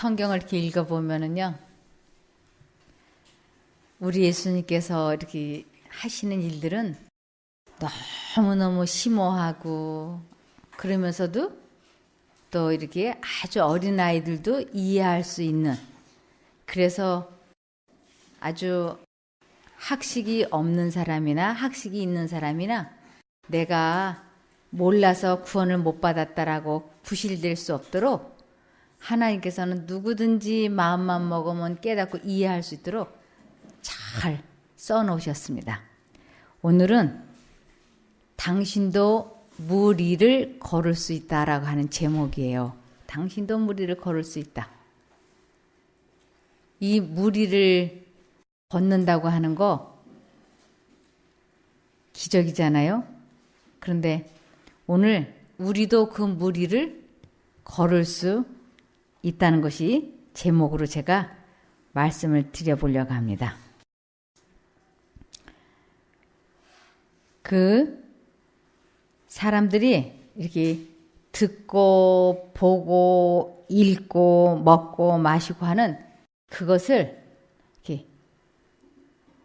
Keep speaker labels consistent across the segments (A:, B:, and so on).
A: 성경을 이렇게 읽어보면은요, 우리 예수님께서 이렇게 하시는 일들은 너무너무 심오하고, 그러면서도 또 이렇게 아주 어린 아이들도 이해할 수 있는, 그래서 아주 학식이 없는 사람이나 학식이 있는 사람이나 내가 몰라서 구원을 못 받았다라고 부실될 수 없도록 하나님께서는 누구든지 마음만 먹으면 깨닫고 이해할 수 있도록 잘 써놓으셨습니다. 오늘은 당신도 무리를 걸을 수 있다라고 하는 제목이에요. 당신도 무리를 걸을 수 있다. 이 무리를 걷는다고 하는 거 기적이잖아요. 그런데 오늘 우리도 그 무리를 걸을 수 있다는 것이 제목으로 제가 말씀을 드려보려고 합니다. 그 사람들이 이렇게 듣고 보고 읽고 먹고 마시고 하는 그것을 이렇게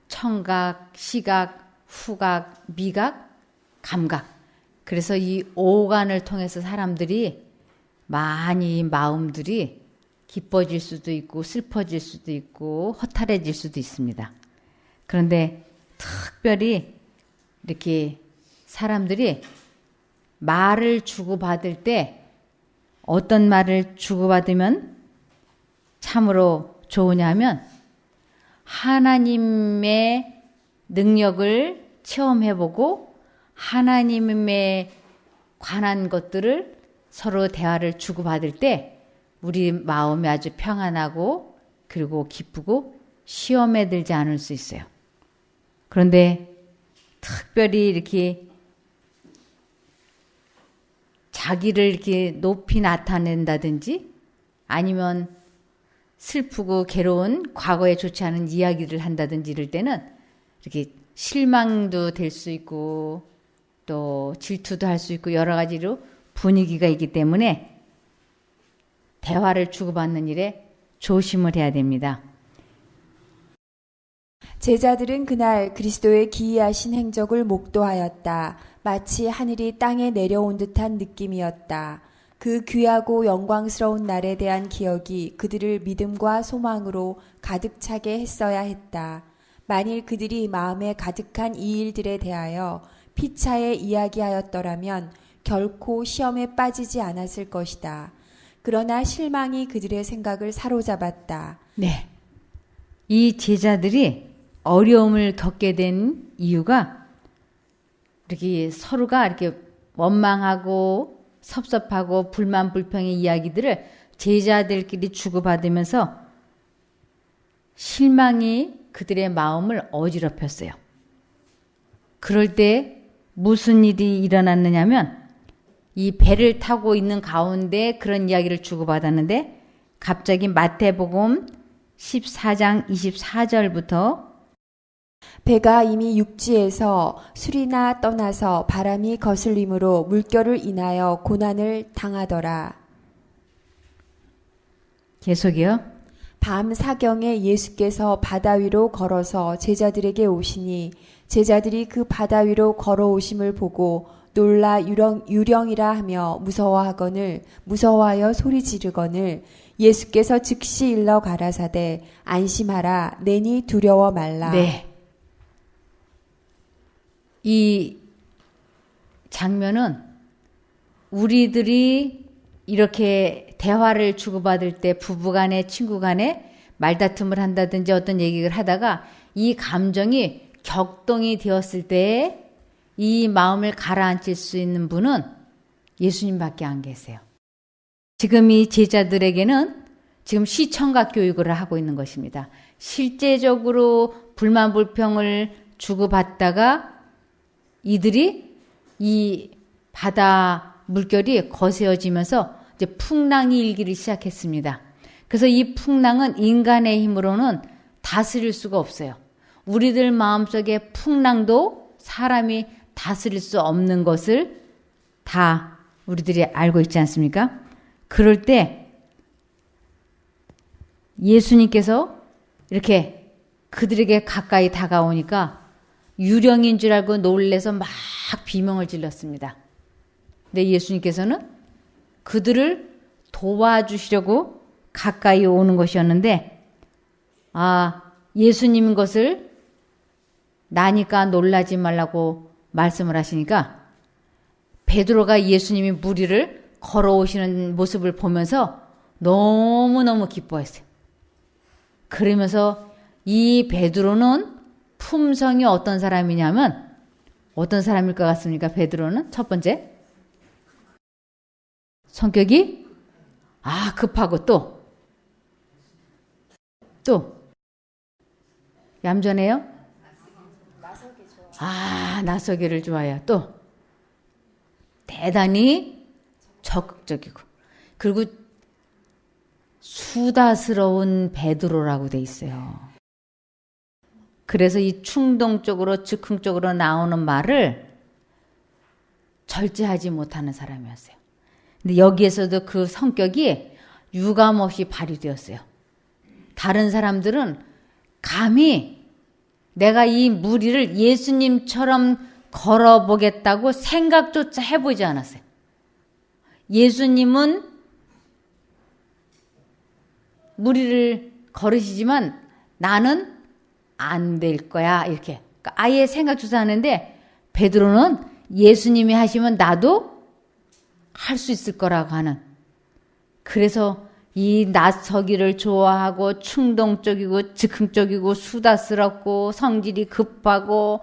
A: 청각, 시각, 후각, 미각, 감각, 그래서 이 오감을 통해서 사람들이 많이 마음들이 기뻐질 수도 있고 슬퍼질 수도 있고 허탈해질 수도 있습니다. 그런데 특별히 이렇게 사람들이 말을 주고받을 때 어떤 말을 주고받으면 참으로 좋으냐면 하나님의 능력을 체험해보고 하나님에 관한 것들을 서로 대화를 주고받을 때 우리 마음이 아주 평안하고 그리고 기쁘고 시험에 들지 않을 수 있어요. 그런데 특별히 이렇게 자기를 이렇게 높이 나타낸다든지 아니면 슬프고 괴로운 과거에 좋지 않은 이야기를 한다든지 이럴 때는 이렇게 실망도 될 수 있고 또 질투도 할 수 있고 여러 가지로 분위기가 있기 때문에 대화를 주고받는 일에 조심을 해야 됩니다.
B: 제자들은 그날 그리스도의 기이하신 행적을 목도하였다. 마치 하늘이 땅에 내려온 듯한 느낌이었다. 그 귀하고 영광스러운 날에 대한 기억이 그들을 믿음과 소망으로 가득 차게 했어야 했다. 만일 그들이 마음에 가득한 이 일들에 대하여 피차에 이야기하였더라면 결코 시험에 빠지지 않았을 것이다. 그러나 실망이 그들의 생각을 사로잡았다.
A: 네. 이 제자들이 어려움을 겪게 된 이유가 이렇게 서로가 이렇게 원망하고 섭섭하고 불만 불평의 이야기들을 제자들끼리 주고받으면서 실망이 그들의 마음을 어지럽혔어요. 그럴 때 무슨 일이 일어났느냐면 이 배를 타고 있는 가운데 그런 이야기를 주고받았는데 갑자기 마태복음 14장 24절부터
B: 배가 이미 육지에서 술이나 떠나서 바람이 거슬림으로 물결을 인하여 고난을 당하더라.
A: 계속이요.
B: 밤 사경에 예수께서 바다 위로 걸어서 제자들에게 오시니 제자들이 그 바다 위로 걸어오심을 보고 놀라 유령이라 하며 무서워하여 소리 지르거늘 예수께서 즉시 일러 가라사대 안심하라 내니 두려워 말라.
A: 네. 이 장면은 우리들이 이렇게 대화를 주고받을 때 부부간에 친구간에 말다툼을 한다든지 어떤 얘기를 하다가 이 감정이 격동이 되었을 때 이 마음을 가라앉힐 수 있는 분은 예수님밖에 안 계세요. 지금 이 제자들에게는 지금 시청각 교육을 하고 있는 것입니다. 실제적으로 불만 불평을 주고받다가 이들이 이 바다 물결이 거세어지면서 이제 풍랑이 일기를 시작했습니다. 그래서 이 풍랑은 인간의 힘으로는 다스릴 수가 없어요. 우리들 마음속에 풍랑도 사람이 다스릴 수 없는 것을 다 우리들이 알고 있지 않습니까? 그럴 때 예수님께서 이렇게 그들에게 가까이 다가오니까 유령인 줄 알고 놀래서 막 비명을 질렀습니다. 근데 예수님께서는 그들을 도와주시려고 가까이 오는 것이었는데, 예수님인 것을 나니까 놀라지 말라고 말씀을 하시니까 베드로가 예수님이 무리를 걸어오시는 모습을 보면서 너무너무 기뻐했어요. 그러면서 이 베드로는 품성이 어떤 사람이냐면, 어떤 사람일 것 같습니까? 베드로는 첫 번째, 성격이 급하고 또 얌전해요? 나서기를 좋아해요. 또 대단히 적극적이고, 그리고 수다스러운 베드로라고 돼 있어요. 그래서 이 충동적으로 즉흥적으로 나오는 말을 절제하지 못하는 사람이었어요. 근데 여기에서도 그 성격이 유감없이 발휘되었어요. 다른 사람들은 감히 내가 이 무리를 예수님처럼 걸어보겠다고 생각조차 해보지 않았어요. 예수님은 무리를 걸으시지만 나는 안 될 거야, 이렇게. 그러니까 아예 생각조차 하는데, 베드로는 예수님이 하시면 나도 할 수 있을 거라고 하는. 그래서 이 나서기를 좋아하고 충동적이고 즉흥적이고 수다스럽고 성질이 급하고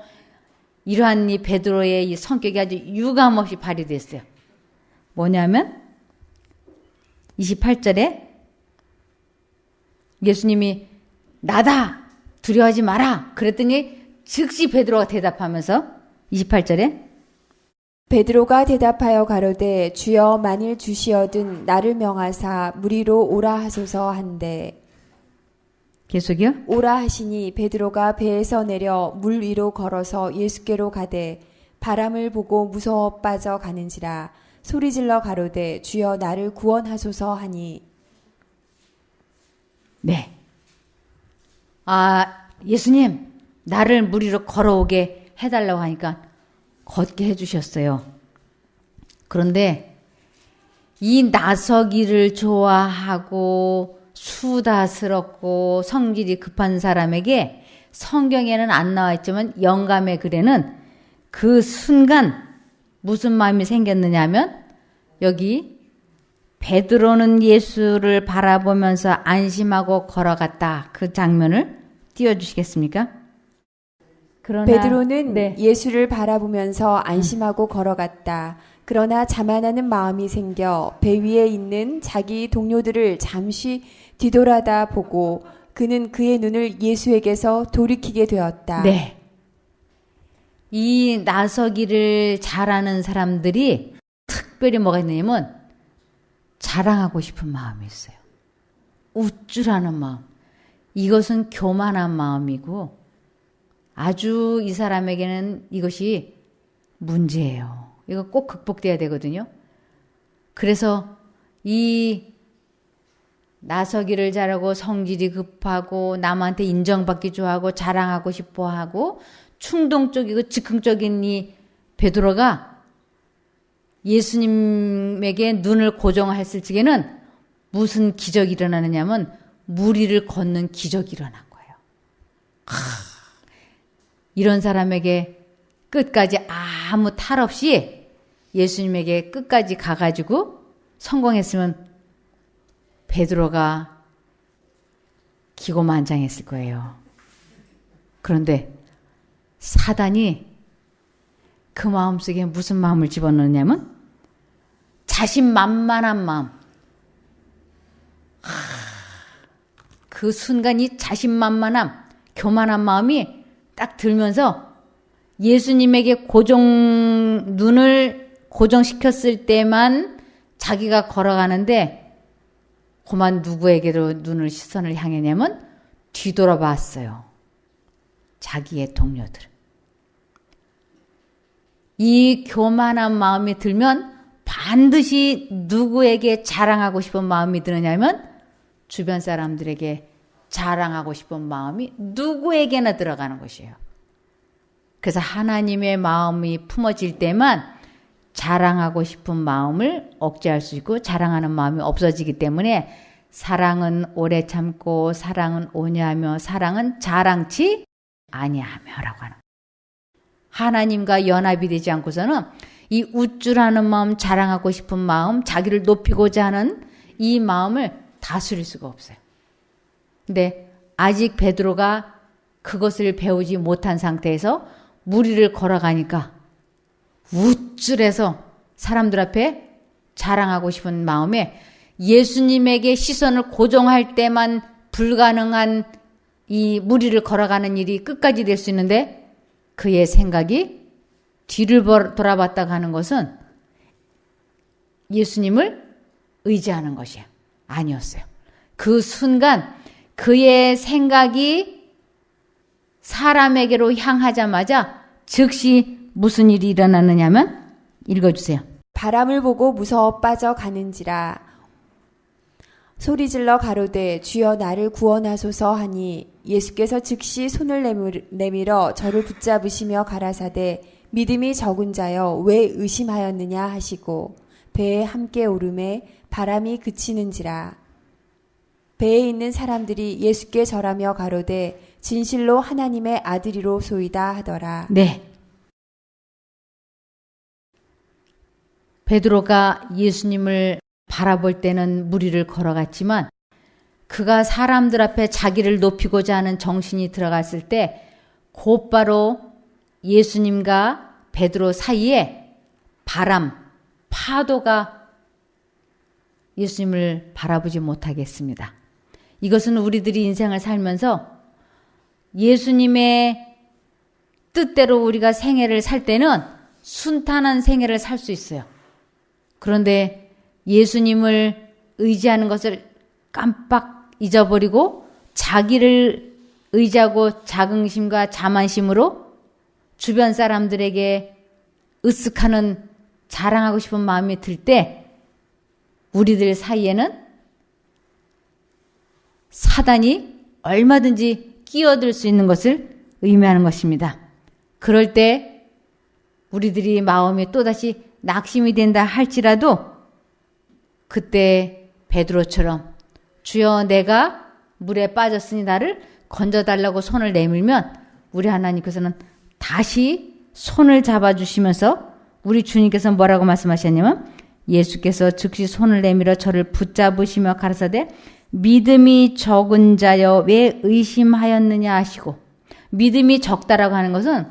A: 이러한 이 베드로의 이 성격이 아주 유감없이 발휘됐어요. 뭐냐면 28절에 예수님이 나다! 두려워하지 마라! 그랬더니 즉시 베드로가 대답하면서 28절에
B: 베드로가 대답하여 가로되 주여 만일 주시어든 나를 명하사 무리로 오라 하소서 한데,
A: 계속이요?
B: 오라 하시니 베드로가 배에서 내려 물 위로 걸어서 예수께로 가되 바람을 보고 무서워 빠져 가는지라 소리질러 가로되 주여 나를 구원하소서 하니.
A: 네. 예수님, 나를 물 위로 걸어오게 해달라고 하니까 걷게 해주셨어요. 그런데 이 나서기를 좋아하고 수다스럽고 성질이 급한 사람에게 성경에는 안 나와 있지만 영감의 글에는 그 순간 무슨 마음이 생겼느냐 하면, 여기 베드로는 예수를 바라보면서 안심하고 걸어갔다, 그 장면을 띄워주시겠습니까? 그러나
B: 베드로는 예수를 바라보면서 안심하고 걸어갔다. 그러나 자만하는 마음이 생겨 배 위에 있는 자기 동료들을 잠시 뒤돌아다 보고 그는 그의 눈을 예수에게서 돌이키게 되었다.
A: 네. 이 나서기를 잘하는 사람들이 특별히 뭐가 있냐면 자랑하고 싶은 마음이 있어요. 우쭐하는 마음. 이것은 교만한 마음이고 아주 이 사람에게는 이것이 문제예요. 이거 꼭 극복돼야 되거든요. 그래서 이 나서기를 잘하고 성질이 급하고 남한테 인정받기 좋아하고 자랑하고 싶어하고 충동적이고 즉흥적인 이 베드로가 예수님에게 눈을 고정했을 적에는 무슨 기적이 일어나느냐면 물 위를 걷는 기적이 일어난 거예요. 이런 사람에게 끝까지 아무 탈 없이 예수님에게 끝까지 가가지고 성공했으면 베드로가 기고만장했을 거예요. 그런데 사단이 그 마음속에 무슨 마음을 집어넣느냐면 자신만만한 마음. 그 순간 이 자신만만함, 교만한 마음이 딱 들면서 예수님에게 눈을 고정시켰을 때만 자기가 걸어가는데 그만 누구에게로 눈을 시선을 향했냐면 뒤돌아봤어요. 자기의 동료들. 이 교만한 마음이 들면 반드시 누구에게 자랑하고 싶은 마음이 드느냐면 주변 사람들에게 자랑하고 싶은 마음이 누구에게나 들어가는 것이에요. 그래서 하나님의 마음이 품어질 때만 자랑하고 싶은 마음을 억제할 수 있고 자랑하는 마음이 없어지기 때문에 사랑은 오래 참고 사랑은 온유하며 사랑은 자랑치 아니하며라고 하는 거예요. 하나님과 연합이 되지 않고서는 이 우쭐하는 마음, 자랑하고 싶은 마음, 자기를 높이고자 하는 이 마음을 다스릴 수가 없어요. 근데 아직 베드로가 그것을 배우지 못한 상태에서 무리를 걸어가니까 우쭐해서 사람들 앞에 자랑하고 싶은 마음에 예수님에게 시선을 고정할 때만 불가능한 이 무리를 걸어가는 일이 끝까지 될 수 있는데 그의 생각이 뒤를 돌아봤다가 하는 것은 예수님을 의지하는 것이 아니었어요. 그 순간 그의 생각이 사람에게로 향하자마자 즉시 무슨 일이 일어나느냐면 읽어주세요.
B: 바람을 보고 무서워 빠져가는지라 소리질러 가로되 주여 나를 구원하소서 하니 예수께서 즉시 손을 내밀어 저를 붙잡으시며 가라사대 믿음이 적은 자여 왜 의심하였느냐 하시고 배에 함께 오르매 바람이 그치는지라 배에 있는 사람들이 예수께 절하며 가로되 진실로 하나님의 아들이로소이다 하더라.
A: 네. 베드로가 예수님을 바라볼 때는 무리를 걸어갔지만 그가 사람들 앞에 자기를 높이고자 하는 정신이 들어갔을 때 곧바로 예수님과 베드로 사이에 바람, 파도가 예수님을 바라보지 못하게 했습니다. 이것은 우리들이 인생을 살면서 예수님의 뜻대로 우리가 생애를 살 때는 순탄한 생애를 살 수 있어요. 그런데 예수님을 의지하는 것을 깜빡 잊어버리고 자기를 의지하고 자긍심과 자만심으로 주변 사람들에게 으쓱하는 자랑하고 싶은 마음이 들 때 우리들 사이에는 사단이 얼마든지 끼어들 수 있는 것을 의미하는 것입니다. 그럴 때 우리들이 마음이 또다시 낙심이 된다 할지라도 그때 베드로처럼 주여 내가 물에 빠졌으니 나를 건져달라고 손을 내밀면 우리 하나님께서는 다시 손을 잡아주시면서 우리 주님께서 뭐라고 말씀하셨냐면 예수께서 즉시 손을 내밀어 저를 붙잡으시며 가라사대 믿음이 적은 자여 왜 의심하였느냐 하시고 믿음이 적다라고 하는 것은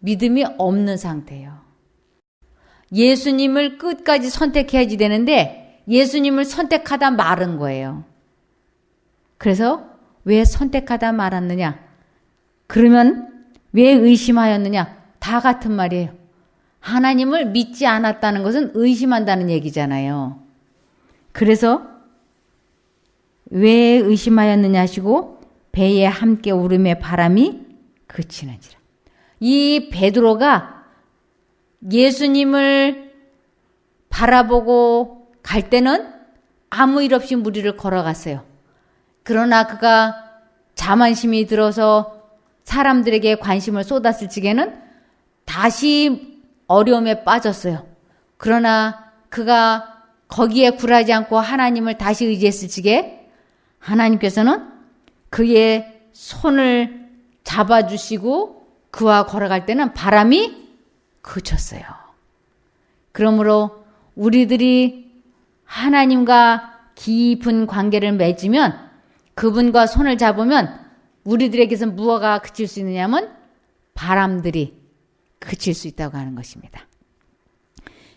A: 믿음이 없는 상태예요. 예수님을 끝까지 선택해야지 되는데 예수님을 선택하다 말은 거예요. 그래서 왜 선택하다 말았느냐? 그러면 왜 의심하였느냐? 다 같은 말이에요. 하나님을 믿지 않았다는 것은 의심한다는 얘기잖아요. 그래서 왜 의심하였느냐 하시고 배에 함께 오름에 바람이 그치는지라. 이 베드로가 예수님을 바라보고 갈 때는 아무 일 없이 무리를 걸어갔어요. 그러나 그가 자만심이 들어서 사람들에게 관심을 쏟았을 적에는 다시 어려움에 빠졌어요. 그러나 그가 거기에 굴하지 않고 하나님을 다시 의지했을 적에 하나님께서는 그의 손을 잡아주시고 그와 걸어갈 때는 바람이 그쳤어요. 그러므로 우리들이 하나님과 깊은 관계를 맺으면 그분과 손을 잡으면 우리들에게서 무엇가 그칠 수 있느냐면 바람들이 그칠 수 있다고 하는 것입니다.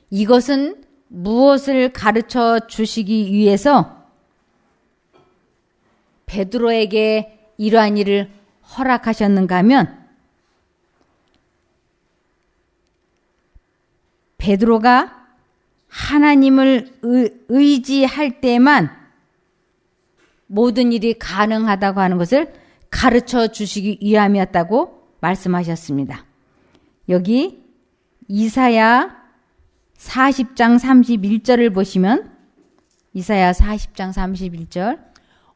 A: 이것은 무엇을 가르쳐 주시기 위해서 베드로에게 이러한 일을 허락하셨는가 하면 베드로가 하나님을 의지할 때만 모든 일이 가능하다고 하는 것을 가르쳐 주시기 위함이었다고 말씀하셨습니다. 여기 이사야 40장 31절을 보시면 이사야 40장 31절.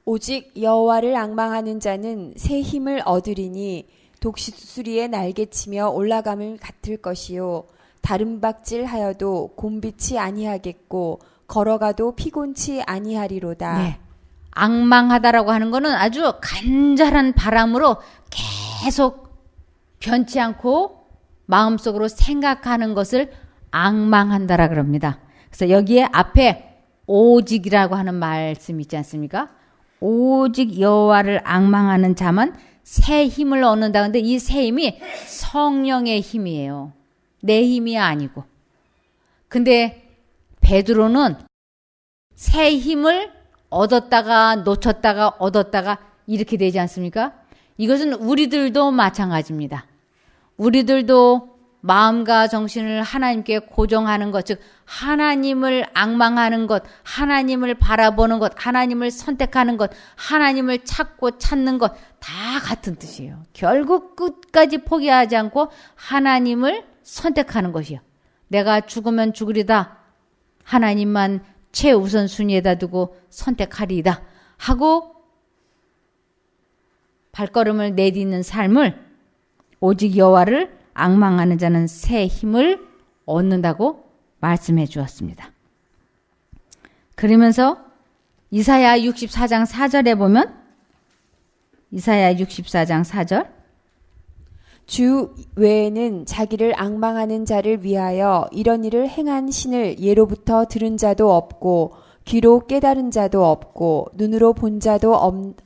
B: 오직 여호와를 앙망하는 자는 새 힘을 얻으리니 독수리의 날개치며 올라감을 같을 것이요 다름박질하여도 곤비치 아니하겠고 걸어가도 피곤치 아니하리로다.
A: 네. 앙망하다라고 하는 거는 아주 간절한 바람으로 계속 변치 않고 마음속으로 생각하는 것을 앙망한다라 그럽니다. 그래서 여기에 앞에 오직이라고 하는 말씀이 있지 않습니까? 오직 여호와를 앙망하는 자만 새 힘을 얻는다. 근데 이 새 힘이 성령의 힘이에요. 내 힘이 아니고. 근데 베드로는 새 힘을 얻었다가 놓쳤다가 얻었다가 이렇게 되지 않습니까? 이것은 우리들도 마찬가지입니다. 우리들도 마음과 정신을 하나님께 고정하는 것, 즉 하나님을 앙망하는 것, 하나님을 바라보는 것, 하나님을 선택하는 것, 하나님을 찾고 찾는 것 다 같은 뜻이에요. 결국 끝까지 포기하지 않고 하나님을 선택하는 것이요. 내가 죽으면 죽으리다. 하나님만 최우선순위에다 두고 선택하리이다 하고 발걸음을 내딛는 삶을 오직 여호와를 앙망하는 자는 새 힘을 얻는다고 말씀해 주었습니다. 그러면서 이사야 64장 4절에 보면 이사야 64장 4절
B: 주 외에는 자기를 앙망하는 자를 위하여 이런 일을 행한 신을 예로부터 들은 자도 없고 귀로 깨달은 자도 없고 눈으로 본 자도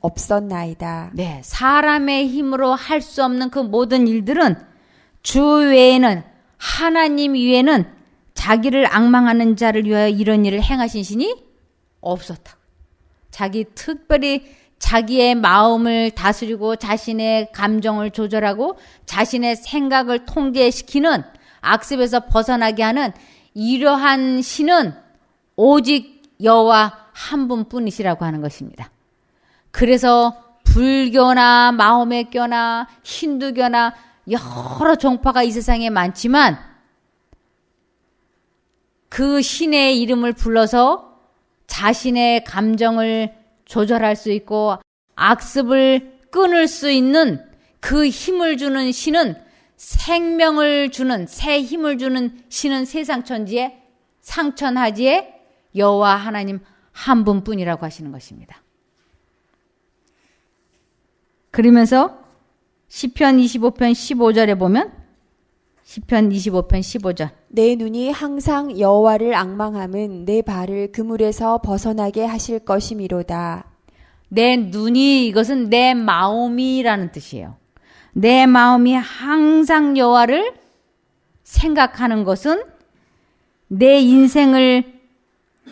B: 없었나이다.
A: 네, 사람의 힘으로 할 수 없는 그 모든 일들은 주 외에는 하나님 외에는 자기를 앙망하는 자를 위하여 이런 일을 행하신 신이 없었다. 자기 특별히 자기의 마음을 다스리고 자신의 감정을 조절하고 자신의 생각을 통제시키는 악습에서 벗어나게 하는 이러한 신은 오직 여호와 한 분뿐이시라고 하는 것입니다. 그래서 불교나 마호메교나 힌두교나 여러 종파가 이 세상에 많지만 그 신의 이름을 불러서 자신의 감정을 조절할 수 있고 악습을 끊을 수 있는 그 힘을 주는 신은 생명을 주는 새 힘을 주는 신은 세상천지에 상천하지에 여호와 하나님 한 분뿐이라고 하시는 것입니다. 그러면서 시편 25편 15절에 보면 시편 25편 15절
B: 내 눈이 항상 여호와를 앙망함은 내 발을 그물에서 벗어나게 하실 것이미로다.
A: 내 눈이 이것은 내 마음이라는 뜻이에요. 내 마음이 항상 여호와를 생각하는 것은 내 인생을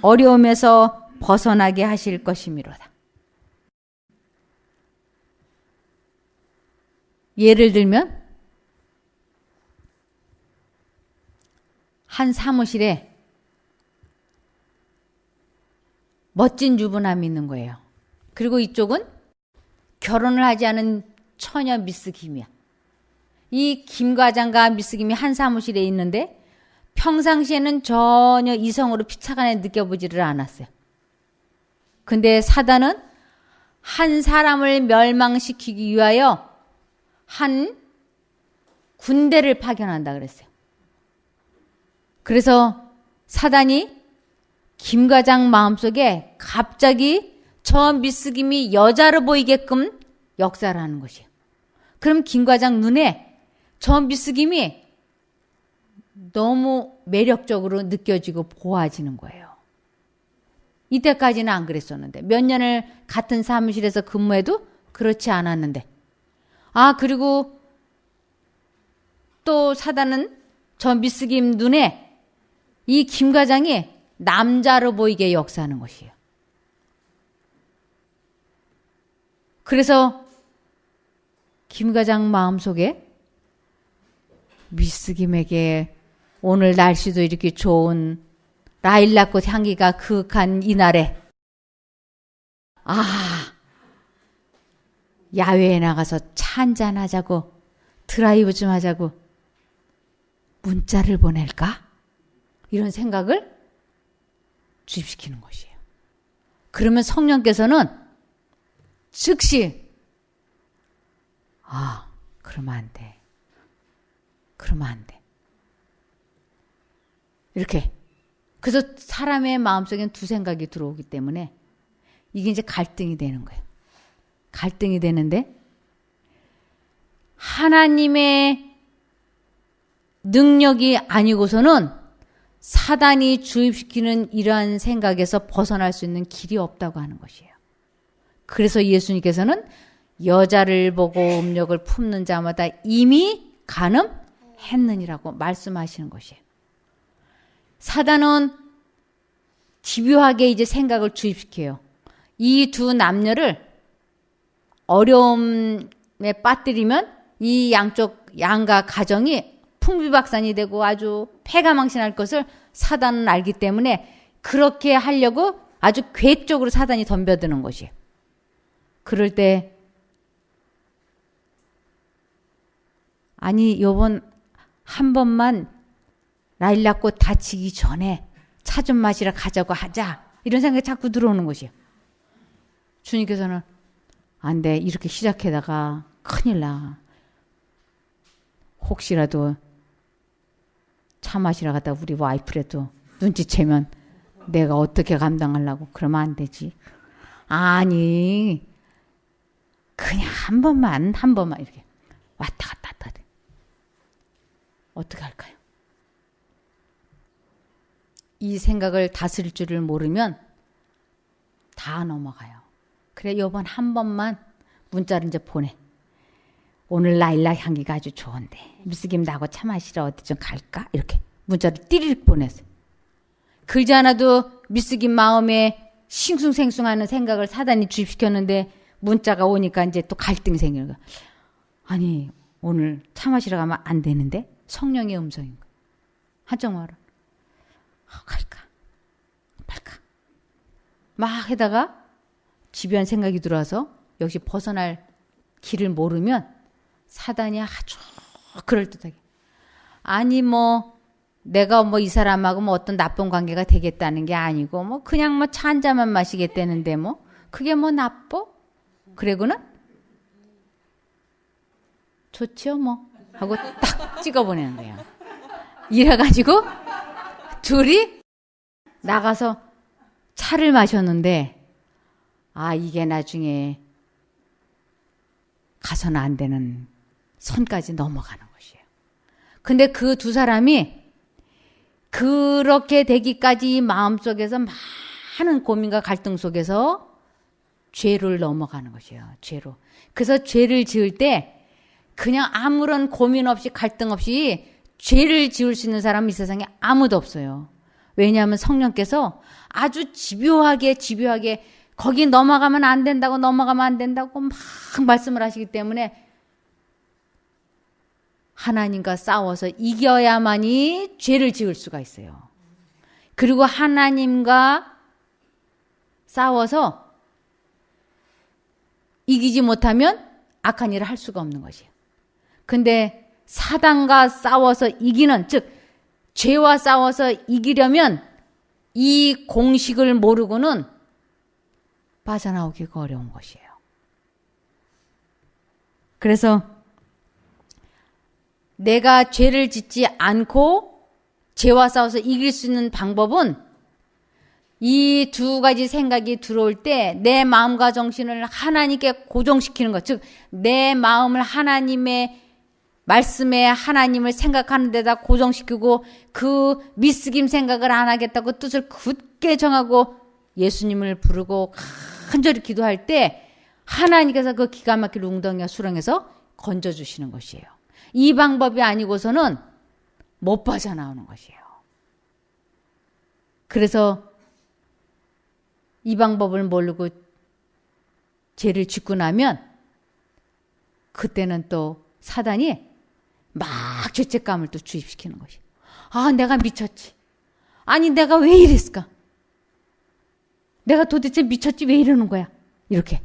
A: 어려움에서 벗어나게 하실 것이미로다. 예를 들면 한 사무실에 멋진 유부남이 있는 거예요. 그리고 이쪽은 결혼을 하지 않은 처녀 미스 김이야. 이 김 과장과 미스 김이 한 사무실에 있는데 평상시에는 전혀 이성으로 피차간에 느껴보지를 않았어요. 근데 사단은 한 사람을 멸망시키기 위하여 한 군대를 파견한다 그랬어요. 그래서 사단이 김 과장 마음속에 갑자기 저 미스김이 여자로 보이게끔 역사를 하는 것이에요. 그럼 김 과장 눈에 저 미스김이 너무 매력적으로 느껴지고 보아지는 거예요. 이때까지는 안 그랬었는데 몇 년을 같은 사무실에서 근무해도 그렇지 않았는데 그리고 또 사단은 저 미스김 눈에 이 김 과장이 남자로 보이게 역사하는 것이에요. 그래서 김 과장 마음속에 미스김에게 오늘 날씨도 이렇게 좋은 라일락꽃 향기가 그윽한 이날에 야외에 나가서 차 한잔 하자고 드라이브 좀 하자고 문자를 보낼까? 이런 생각을 주입시키는 것이에요. 그러면 성령께서는 즉시 그러면 안 돼. 그러면 안 돼. 이렇게. 그래서 사람의 마음속엔 두 생각이 들어오기 때문에 이게 이제 갈등이 되는 거예요. 갈등이 되는데 하나님의 능력이 아니고서는 사단이 주입시키는 이러한 생각에서 벗어날 수 있는 길이 없다고 하는 것이에요. 그래서 예수님께서는 여자를 보고 음욕을 품는 자마다 이미 간음했느니라고 말씀하시는 것이에요. 사단은 집요하게 이제 생각을 주입시켜요. 이 두 남녀를 어려움에 빠뜨리면 이 양쪽 양가 가정이 풍비박산이 되고 아주 패가망신할 것을 사단은 알기 때문에 그렇게 하려고 아주 계획적으로 사단이 덤벼드는 것이에요. 그럴 때 아니 요번 한 번만 라일락꽃 다치기 전에 차 좀 마시러 가자고 하자 이런 생각이 자꾸 들어오는 것이에요. 주님께서는 안 돼. 이렇게 시작하다가 큰일 나. 혹시라도 차 마시러 갔다 우리 와이프라도 눈치채면 내가 어떻게 감당하려고. 그러면 안 되지. 아니 그냥 한 번만 이렇게 왔다 갔다 하다. 어떻게 할까요? 이 생각을 다스릴 줄을 모르면 다 넘어가요. 그래 요번 한 번만 문자를 이제 보내. 오늘 라일락 향기가 아주 좋은데 미스김 나하고 차 마시러 어디 좀 갈까? 이렇게 문자를 띠리릭 보냈어요. 그러지 않아도 미스김 마음에 싱숭생숭하는 생각을 사단이 주입시켰는데 문자가 오니까 이제 또 갈등이 생기는 거야. 아니 오늘 차 마시러 가면 안 되는데 성령의 음성인 거야. 한정말은 갈까 말까 막 하다가 집요한 생각이 들어와서 역시 벗어날 길을 모르면 사단이 아주 그럴듯하게 아니 뭐 내가 뭐 이 사람하고 뭐 어떤 나쁜 관계가 되겠다는 게 아니고 뭐 그냥 뭐 차 한 잔만 마시겠다는데 뭐 그게 뭐 나빠? 그래고는 좋지요 뭐 하고 딱 찍어보내는 거야. 이래가지고 둘이 나가서 차를 마셨는데 이게 나중에 가서는 안 되는 선까지 넘어가는 것이에요. 근데 그 두 사람이 그렇게 되기까지 마음속에서 많은 고민과 갈등 속에서 죄를 넘어가는 것이에요. 죄로. 그래서 죄를 지을 때 그냥 아무런 고민 없이 갈등 없이 죄를 지을 수 있는 사람은 이 세상에 아무도 없어요. 왜냐하면 성령께서 아주 집요하게 거기 넘어가면 안 된다고 막 말씀을 하시기 때문에 하나님과 싸워서 이겨야만이 죄를 지을 수가 있어요. 그리고 하나님과 싸워서 이기지 못하면 악한 일을 할 수가 없는 것이에요. 근데 사단과 싸워서 이기는, 즉 죄와 싸워서 이기려면 이 공식을 모르고는 빠져나오기가 어려운 것이에요. 그래서 내가 죄를 짓지 않고 죄와 싸워서 이길 수 있는 방법은 이 두 가지 생각이 들어올 때 내 마음과 정신을 하나님께 고정시키는 것, 즉 내 마음을 하나님의 말씀에 하나님을 생각하는 데다 고정시키고 그 미스김 생각을 안 하겠다고 뜻을 굳게 정하고 예수님을 부르고 간절히 기도할 때 하나님께서 그 기가 막힐 웅덩이와 수렁에서 건져주시는 것이에요. 이 방법이 아니고서는 못 빠져나오는 것이에요. 그래서 이 방법을 모르고 죄를 짓고 나면 그때는 또 사단이 막 죄책감을 또 주입시키는 것이에요. 내가 미쳤지. 아니 내가 왜 이랬을까? 내가 도대체 미쳤지 왜 이러는 거야? 이렇게.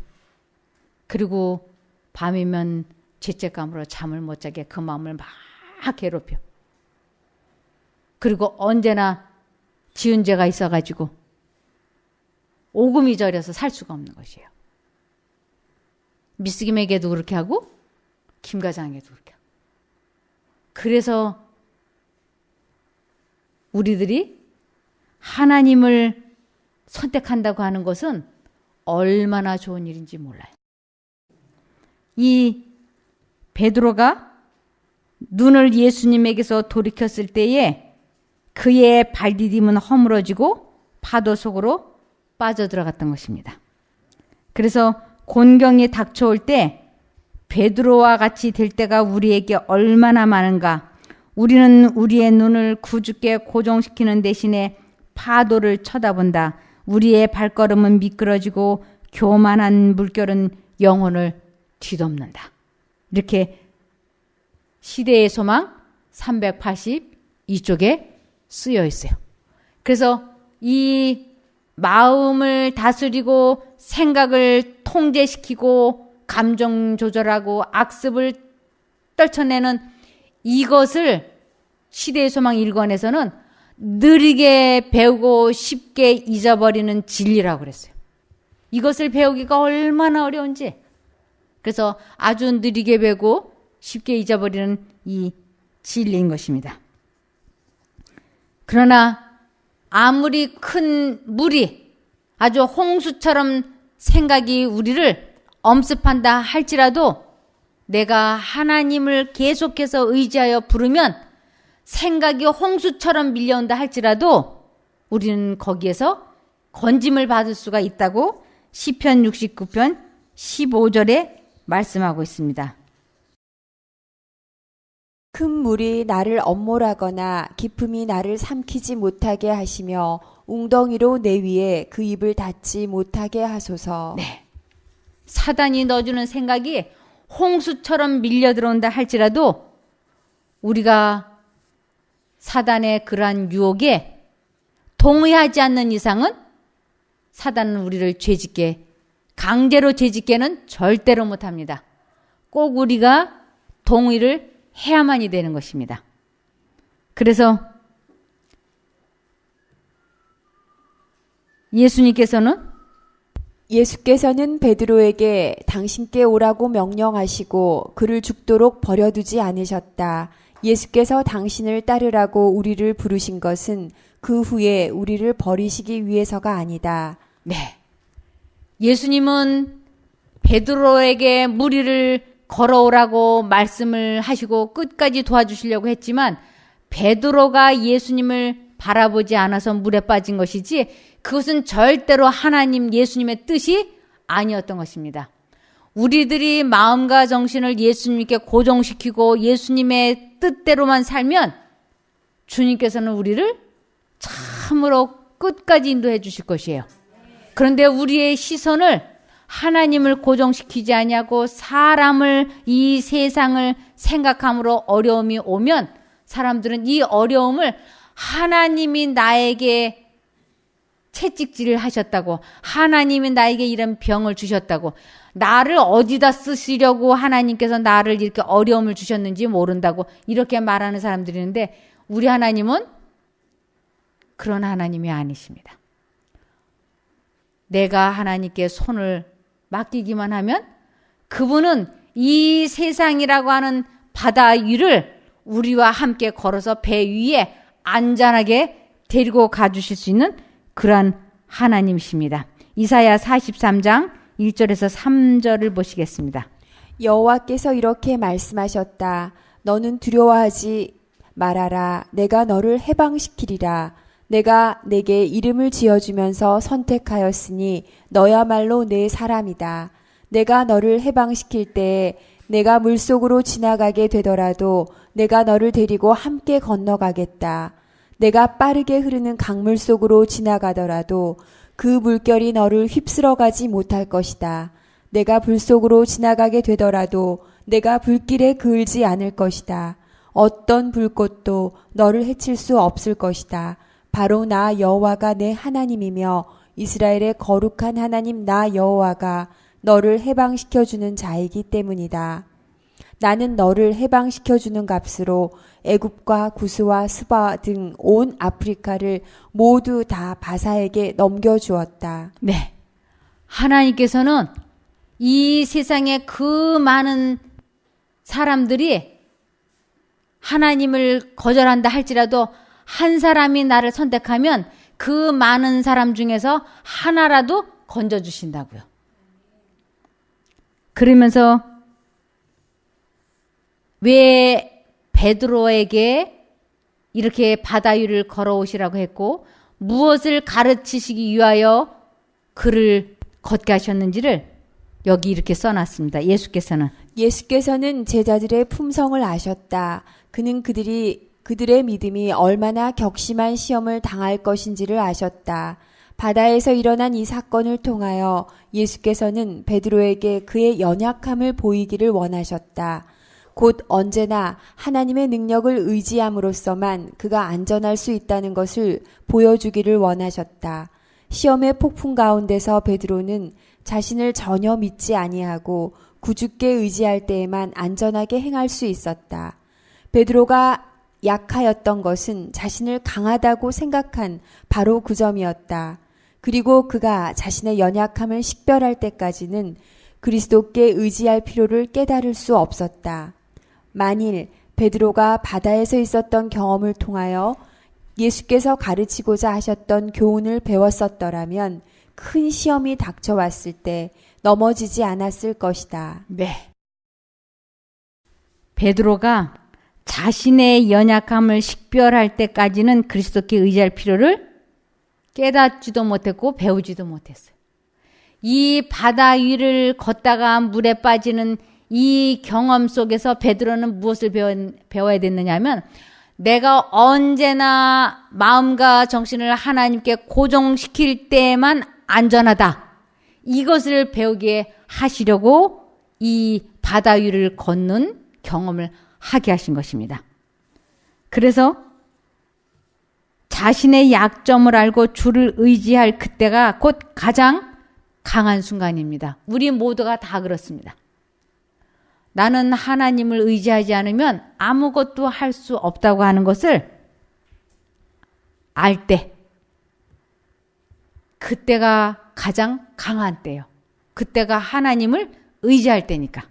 A: 그리고 밤이면 죄책감으로 잠을 못 자게 그 마음을 막 괴롭혀. 그리고 언제나 지은 죄가 있어가지고 오금이 저려서 살 수가 없는 것이에요. 미스김에게도 그렇게 하고 김과장에게도 그렇게 하고. 그래서 우리들이 하나님을 선택한다고 하는 것은 얼마나 좋은 일인지 몰라요. 이 베드로가 눈을 예수님에게서 돌이켰을 때에 그의 발디딤은 허물어지고 파도 속으로 빠져들어갔던 것입니다. 그래서 곤경이 닥쳐올 때 베드로와 같이 될 때가 우리에게 얼마나 많은가. 우리는 우리의 눈을 굳게 고정시키는 대신에 파도를 쳐다본다. 우리의 발걸음은 미끄러지고 교만한 물결은 영혼을 뒤덮는다. 이렇게 시대의 소망 382쪽에 쓰여 있어요. 그래서 이 마음을 다스리고 생각을 통제시키고 감정 조절하고 악습을 떨쳐내는 이것을 시대의 소망 1권에서는 느리게 배우고 쉽게 잊어버리는 진리라고 그랬어요. 이것을 배우기가 얼마나 어려운지. 그래서 아주 느리게 배우고 쉽게 잊어버리는 이 진리인 것입니다. 그러나 아무리 큰 물이 아주 홍수처럼 생각이 우리를 엄습한다 할지라도 내가 하나님을 계속해서 의지하여 부르면 생각이 홍수처럼 밀려온다 할지라도 우리는 거기에서 건짐을 받을 수가 있다고 시편 69편 15절에 말씀하고 있습니다.
B: 큰 물이 나를 엄몰하거나 깊음이 나를 삼키지 못하게 하시며 웅덩이로 내 위에 그 입을 닫지 못하게 하소서.
A: 네. 사단이 넣어주는 생각이 홍수처럼 밀려 들어온다 할지라도 우리가 사단의 그러한 유혹에 동의하지 않는 이상은 사단은 우리를 죄짓게 강제로 죄짓게는 절대로 못합니다. 꼭 우리가 동의를 해야만이 되는 것입니다. 그래서
B: 예수께서는 베드로에게 당신께 오라고 명령하시고 그를 죽도록 버려두지 않으셨다. 예수께서 당신을 따르라고 우리를 부르신 것은 그 후에 우리를 버리시기 위해서가 아니다.
A: 네. 예수님은 베드로에게 무리를 걸어오라고 말씀을 하시고 끝까지 도와주시려고 했지만 베드로가 예수님을 바라보지 않아서 물에 빠진 것이지 그것은 절대로 하나님 예수님의 뜻이 아니었던 것입니다. 우리들이 마음과 정신을 예수님께 고정시키고 예수님의 뜻대로만 살면 주님께서는 우리를 참으로 끝까지 인도해 주실 것이에요. 그런데 우리의 시선을 하나님을 고정시키지 아니하고 사람을 이 세상을 생각함으로 어려움이 오면 사람들은 이 어려움을 하나님이 나에게 채찍질을 하셨다고 하나님이 나에게 이런 병을 주셨다고 나를 어디다 쓰시려고 하나님께서 나를 이렇게 어려움을 주셨는지 모른다고 이렇게 말하는 사람들이 있는데 우리 하나님은 그런 하나님이 아니십니다. 내가 하나님께 손을 맡기기만 하면 그분은 이 세상이라고 하는 바다 위를 우리와 함께 걸어서 배 위에 안전하게 데리고 가주실 수 있는 그러한 하나님이십니다. 이사야 43장 1절에서 3절을 보시겠습니다.
B: 여호와께서 이렇게 말씀하셨다. 너는 두려워하지 말아라. 내가 너를 해방시키리라. 내가 내게 이름을 지어주면서 선택하였으니 너야말로 내 사람이다. 내가 너를 해방시킬 때에 내가 물속으로 지나가게 되더라도 내가 너를 데리고 함께 건너가겠다. 내가 빠르게 흐르는 강물 속으로 지나가더라도 그 물결이 너를 휩쓸어가지 못할 것이다. 내가 불 속으로 지나가게 되더라도 내가 불길에 그을지 않을 것이다. 어떤 불꽃도 너를 해칠 수 없을 것이다. 바로 나 여호와가 내 하나님이며 이스라엘의 거룩한 하나님 나 여호와가 너를 해방시켜주는 자이기 때문이다. 나는 너를 해방시켜주는 값으로 애굽과 구스와 스바 등 온 아프리카를 모두 다 바사에게 넘겨주었다.
A: 네. 하나님께서는 이 세상에 그 많은 사람들이 하나님을 거절한다 할지라도 한 사람이 나를 선택하면 그 많은 사람 중에서 하나라도 건져주신다고요. 그러면서 왜 베드로에게 이렇게 바다 위를 걸어오시라고 했고 무엇을 가르치시기 위하여 그를 걷게 하셨는지를 여기 이렇게 써놨습니다. 예수께서는
B: 제자들의 품성을 아셨다. 그는 그들의 믿음이 얼마나 격심한 시험을 당할 것인지를 아셨다. 바다에서 일어난 이 사건을 통하여 예수께서는 베드로에게 그의 연약함을 보이기를 원하셨다. 곧 언제나 하나님의 능력을 의지함으로써만 그가 안전할 수 있다는 것을 보여주기를 원하셨다. 시험의 폭풍 가운데서 베드로는 자신을 전혀 믿지 아니하고 구주께 의지할 때에만 안전하게 행할 수 있었다. 베드로가 약하였던 것은 자신을 강하다고 생각한 바로 그 점이었다. 그리고 그가 자신의 연약함을 식별할 때까지는 그리스도께 의지할 필요를 깨달을 수 없었다. 만일 베드로가 바다에서 있었던 경험을 통하여 예수께서 가르치고자 하셨던 교훈을 배웠었더라면 큰 시험이 닥쳐왔을 때 넘어지지 않았을 것이다.
A: 네. 베드로가 자신의 연약함을 식별할 때까지는 그리스도께 의지할 필요를 깨닫지도 못했고 배우지도 못했어요. 이 바다 위를 걷다가 물에 빠지는 이 경험 속에서 베드로는 무엇을 배워야 됐느냐 하면 내가 언제나 마음과 정신을 하나님께 고정시킬 때만 안전하다. 이것을 배우게 하시려고 이 바다 위를 걷는 경험을 하게 하신 것입니다. 그래서 자신의 약점을 알고 주를 의지할 그때가 곧 가장 강한 순간입니다. 우리 모두가 다 그렇습니다. 나는 하나님을 의지하지 않으면 아무것도 할 수 없다고 하는 것을 알 때, 그때가 가장 강한 때예요. 그때가 하나님을 의지할 때니까.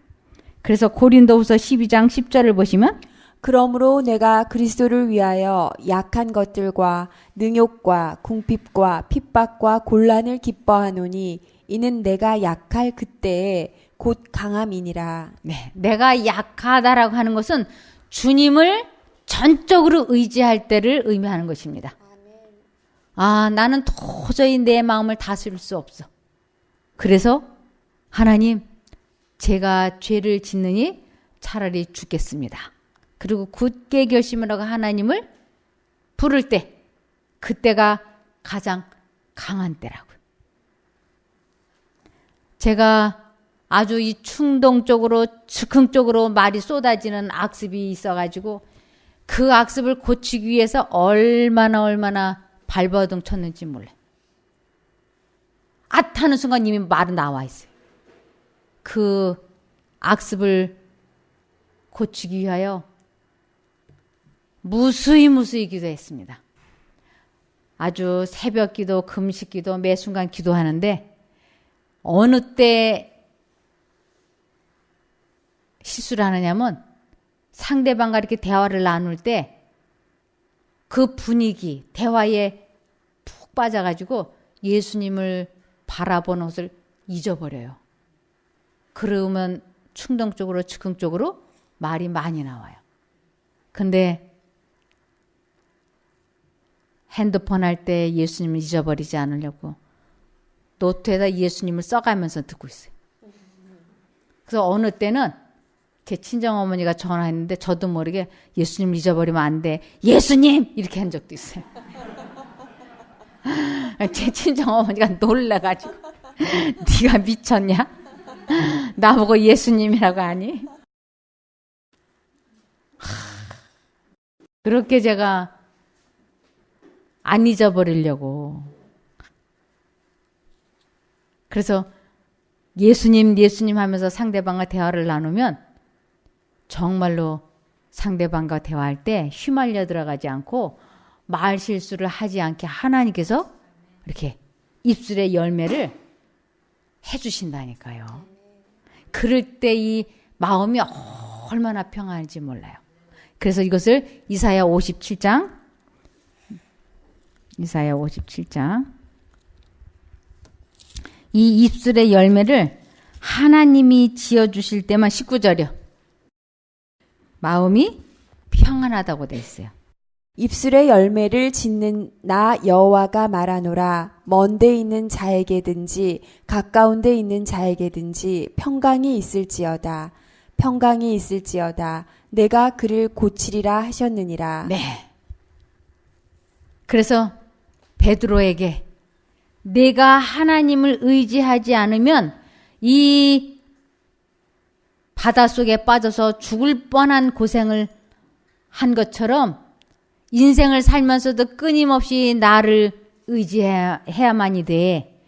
A: 그래서 고린도후서 12장 10절을 보시면
B: 그러므로 내가 그리스도를 위하여 약한 것들과 능욕과 궁핍과 핍박과 곤란을 기뻐하노니 이는 내가 약할 그때에 곧 강함이니라.
A: 네, 내가 약하다라고 하는 것은 주님을 전적으로 의지할 때를 의미하는 것입니다. 아, 나는 도저히 내 마음을 다스릴 수 없어. 그래서 하나님, 제가 죄를 짓느니 차라리 죽겠습니다. 그리고 굳게 결심을 하고 하나님을 부를 때, 그때가 가장 강한 때라고요. 제가 아주 이 충동적으로 즉흥적으로 말이 쏟아지는 악습이 있어가지고 그 악습을 고치기 위해서 얼마나 발버둥 쳤는지 몰라요. 하는 순간 이미 말은 나와 있어요. 그 악습을 고치기 위하여 무수히 기도했습니다. 아주 새벽 기도, 금식 기도, 매 순간 기도하는데 어느 때 실수를 하느냐면 상대방과 이렇게 대화를 나눌 때 그 분위기, 대화에 푹 빠져가지고 예수님을 바라보는 것을 잊어버려요. 그러면 충동적으로, 즉흥적으로 말이 많이 나와요. 근데 핸드폰 할 때 예수님을 잊어버리지 않으려고 노트에다 예수님을 써가면서 듣고 있어요. 그래서 어느 때는 제 친정어머니가 전화했는데 저도 모르게 예수님 잊어버리면 안 돼. 예수님! 이렇게 한 적도 있어요. 제 친정어머니가 놀라가지고 네가 미쳤냐? 나보고 예수님이라고 하니? 그렇게 제가 안 잊어버리려고. 그래서 예수님 하면서 상대방과 대화를 나누면 정말로 상대방과 대화할 때 휘말려 들어가지 않고 말 실수를 하지 않게 하나님께서 이렇게 입술의 열매를 해주신다니까요. 그럴 때 이 마음이 얼마나 평안한지 몰라요. 그래서 이것을 이사야 57장 이 입술의 열매를 하나님이 지어주실 때만 19절이요. 마음이 평안하다고 돼 있어요.
B: 입술의 열매를 짓는 나 여호와가 말하노라. 먼데 있는 자에게든지 가까운 데 있는 자에게든지 평강이 있을지어다. 내가 그를 고치리라 하셨느니라.
A: 네. 그래서 베드로에게 내가 하나님을 의지하지 않으면 이 바닷속에 빠져서 죽을 뻔한 고생을 한 것처럼 인생을 살면서도 끊임없이 나를 의지해야만이 돼.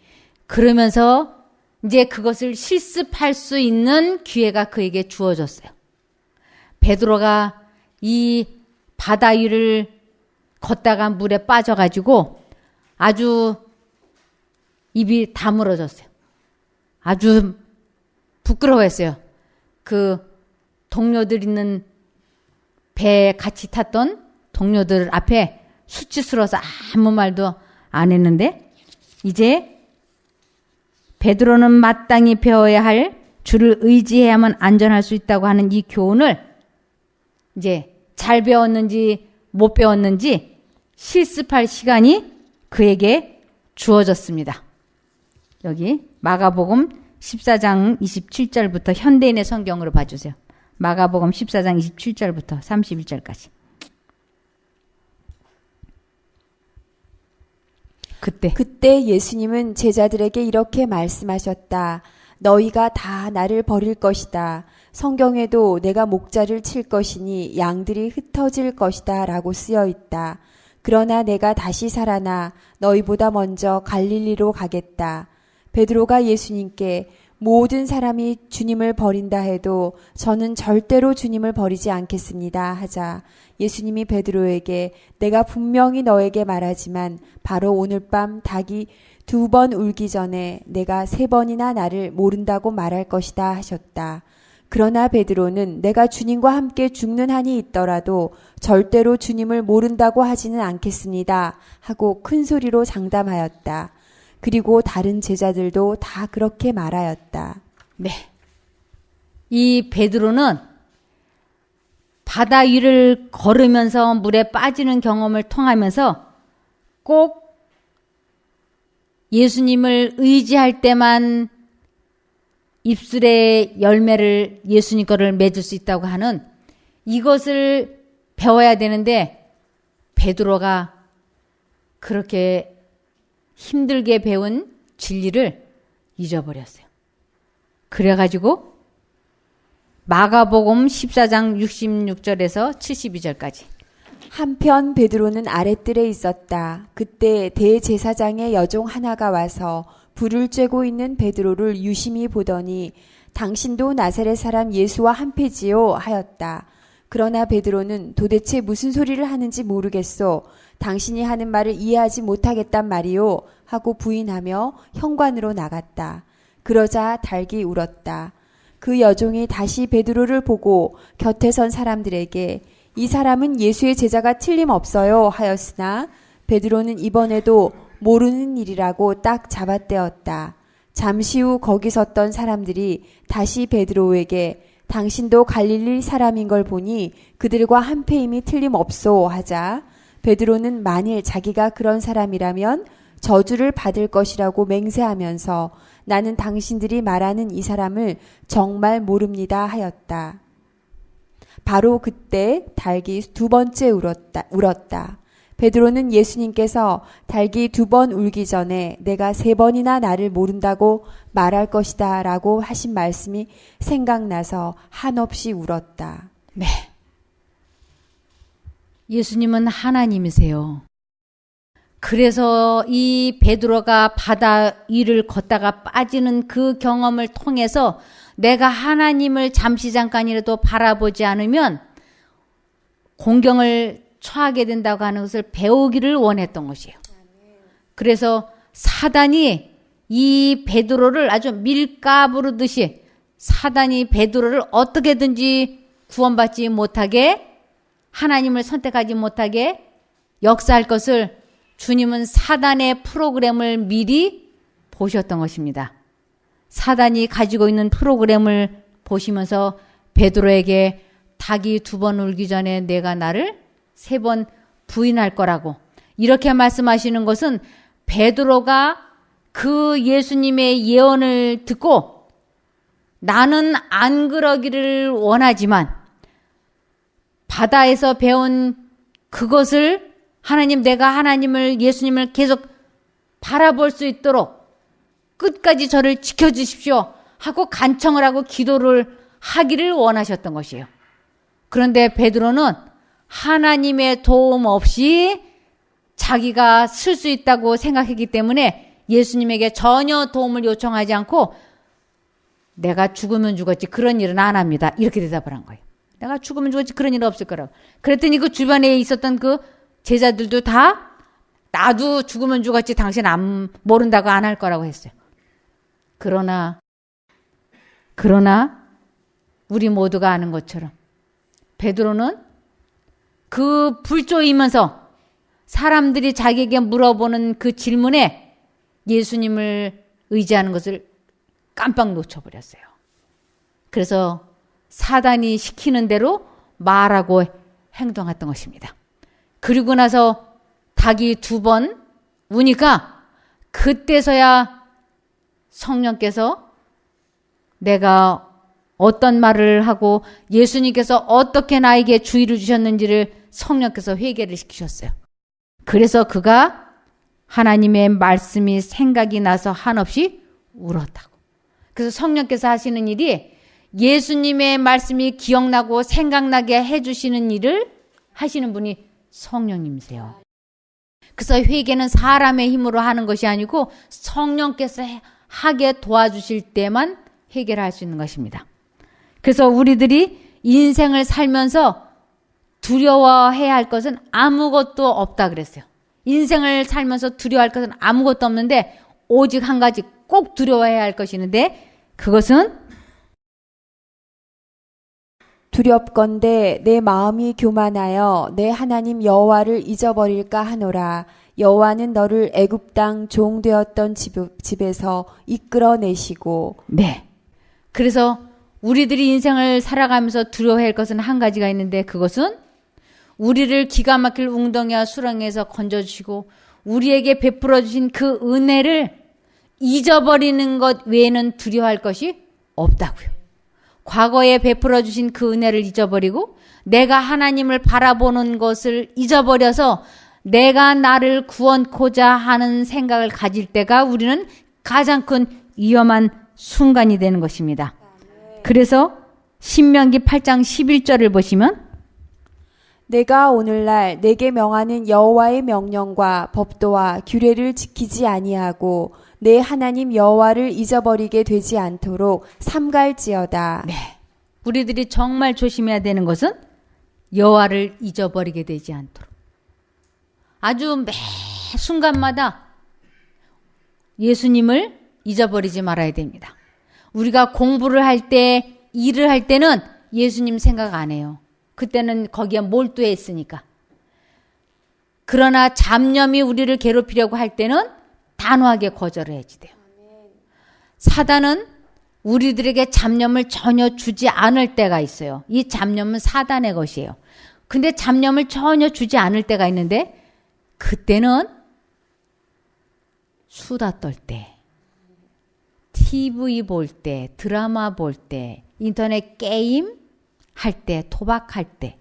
A: 그러면서 이제 그것을 실습할 수 있는 기회가 그에게 주어졌어요. 베드로가 이 바다 위를 걷다가 물에 빠져가지고 아주 입이 다물어졌어요. 아주 부끄러워했어요. 그 동료들 있는 배에 같이 탔던 동료들 앞에 수치스러워서 아무 말도 안 했는데 이제 베드로는 마땅히 배워야 할 주를 의지해야만 안전할 수 있다고 하는 이 교훈을 이제 잘 배웠는지 못 배웠는지 실습할 시간이 그에게 주어졌습니다. 여기 마가복음 14장 27절부터 현대인의 성경으로 봐주세요. 마가복음 14장 27절부터 31절까지.
B: 그때 예수님은 제자들에게 이렇게 말씀하셨다. 너희가 다 나를 버릴 것이다. 성경에도 내가 목자를 칠 것이니 양들이 흩어질 것이다 라고 쓰여 있다. 그러나 내가 다시 살아나 너희보다 먼저 갈릴리로 가겠다. 베드로가 예수님께 모든 사람이 주님을 버린다 해도 저는 절대로 주님을 버리지 않겠습니다 하자 예수님이 베드로에게 내가 분명히 너에게 말하지만 바로 오늘 밤 닭이 2번 울기 전에 내가 3번이나 나를 모른다고 말할 것이다 하셨다. 그러나 베드로는 내가 주님과 함께 죽는 한이 있더라도 절대로 주님을 모른다고 하지는 않겠습니다 하고 큰 소리로 장담하였다. 그리고 다른 제자들도 다 그렇게 말하였다.
A: 네. 이 베드로는 바다 위를 걸으면서 물에 빠지는 경험을 통하면서 꼭 예수님을 의지할 때만 입술의 열매를 예수님 거를 맺을 수 있다고 하는 이것을 배워야 되는데 베드로가 그렇게 힘들게 배운 진리를 잊어버렸어요. 그래가지고 마가복음 14장 66절에서 72절까지
B: 한편 베드로는 아랫뜰에 있었다. 그때 대제사장의 여종 하나가 와서 불을 쬐고 있는 베드로를 유심히 보더니 당신도 나사렛 사람 예수와 한패지요 하였다. 그러나 베드로는 도대체 무슨 소리를 하는지 모르겠소. 당신이 하는 말을 이해하지 못하겠단 말이요 하고 부인하며 현관으로 나갔다. 그러자 닭이 울었다. 그 여종이 다시 베드로를 보고 곁에 선 사람들에게 이 사람은 예수의 제자가 틀림없어요 하였으나 베드로는 이번에도 모르는 일이라고 딱 잡아떼었다. 잠시 후 거기 섰던 사람들이 다시 베드로에게 당신도 갈릴리 사람인 걸 보니 그들과 한패임이 틀림없소 하자 베드로는 만일 자기가 그런 사람이라면 저주를 받을 것이라고 맹세하면서 나는 당신들이 말하는 이 사람을 정말 모릅니다 하였다. 바로 그때 닭이 2번째 울었다. 베드로는 예수님께서 닭이 2번 울기 전에 내가 3번이나 나를 모른다고 말할 것이다 라고 하신 말씀이 생각나서 한없이 울었다.
A: 네. 예수님은 하나님이세요. 그래서 이 베드로가 바다 위를 걷다가 빠지는 그 경험을 통해서 내가 하나님을 잠시 잠깐이라도 바라보지 않으면 공경을 처하게 된다고 하는 것을 배우기를 원했던 것이에요. 그래서 사단이 이 베드로를 아주 밀가부르듯이 사단이 베드로를 어떻게든지 구원받지 못하게, 하나님을 선택하지 못하게 역사할 것을 주님은 사단의 프로그램을 미리 보셨던 것입니다. 사단이 가지고 있는 프로그램을 보시면서 베드로에게 닭이 2번 울기 전에 내가 나를 3번 부인할 거라고 이렇게 말씀하시는 것은 베드로가 그 예수님의 예언을 듣고 나는 안 그러기를 원하지만 바다에서 배운 그것을 하나님, 내가 하나님을, 예수님을 계속 바라볼 수 있도록 끝까지 저를 지켜주십시오 하고 간청을 하고 기도를 하기를 원하셨던 것이에요. 그런데 베드로는 하나님의 도움 없이 자기가 쓸 수 있다고 생각했기 때문에 예수님에게 전혀 도움을 요청하지 않고 내가 죽으면 죽었지 그런 일은 안 합니다. 이렇게 대답을 한 거예요. 내가 죽으면 죽었지 그런 일 없을 거라고. 그랬더니 그 주변에 있었던 그 제자들도 다 나도 죽으면 죽었지 당신 안 모른다고 안 할 거라고 했어요. 그러나 우리 모두가 아는 것처럼 베드로는 그 불조이면서 사람들이 자기에게 물어보는 그 질문에 예수님을 의지하는 것을 깜빡 놓쳐버렸어요. 그래서 사단이 시키는 대로 말하고 행동했던 것입니다. 그리고 나서 닭이 2번 우니까 그때서야 성령께서 내가 어떤 말을 하고 예수님께서 어떻게 나에게 주의를 주셨는지를 성령께서 회개를 시키셨어요. 그래서 그가 하나님의 말씀이 생각이 나서 한없이 울었다고. 그래서 성령께서 하시는 일이 예수님의 말씀이 기억나고 생각나게 해주시는 일을 하시는 분이 성령님이세요. 그래서 회개는 사람의 힘으로 하는 것이 아니고 성령께서 하게 도와주실 때만 회개를 할 수 있는 것입니다. 그래서 우리들이 인생을 살면서 두려워해야 할 것은 아무것도 없다 그랬어요. 인생을 살면서 두려워할 것은 아무것도 없는데 오직 한 가지 꼭 두려워해야 할 것이 있는데 그것은
B: 두렵건대 내 마음이 교만하여 내 하나님 여호와를 잊어버릴까 하노라. 여호와는 너를 애굽 땅 종 되었던 집에서 이끌어내시고.
A: 네. 그래서 우리들이 인생을 살아가면서 두려워해야 할 것은 한 가지가 있는데 그것은 우리를 기가 막힐 웅덩이와 수렁에서 건져주시고 우리에게 베풀어 주신 그 은혜를 잊어버리는 것 외에는 두려워할 것이 없다고요. 과거에 베풀어 주신 그 은혜를 잊어버리고 내가 하나님을 바라보는 것을 잊어버려서 내가 나를 구원코자 하는 생각을 가질 때가 우리는 가장 큰 위험한 순간이 되는 것입니다. 그래서 신명기 8장 11절을 보시면
B: 내가 오늘날 내게 명하는 여호와의 명령과 법도와 규례를 지키지 아니하고 내 하나님 여호와를 잊어버리게 되지 않도록 삼갈지어다.
A: 네. 우리들이 정말 조심해야 되는 것은 여호와를 잊어버리게 되지 않도록. 아주 매 순간마다 예수님을 잊어버리지 말아야 됩니다. 우리가 공부를 할 때, 일을 할 때는 예수님 생각 안 해요. 그때는 거기에 몰두해 있으니까. 그러나 잡념이 우리를 괴롭히려고 할 때는 단호하게 거절을 해야지 돼요. 사단은 우리들에게 잡념을 전혀 주지 않을 때가 있어요. 이 잡념은 사단의 것이에요. 근데 잡념을 전혀 주지 않을 때가 있는데 그때는 수다 떨 때, TV 볼 때, 드라마 볼 때, 인터넷 게임 할 때, 도박할 때,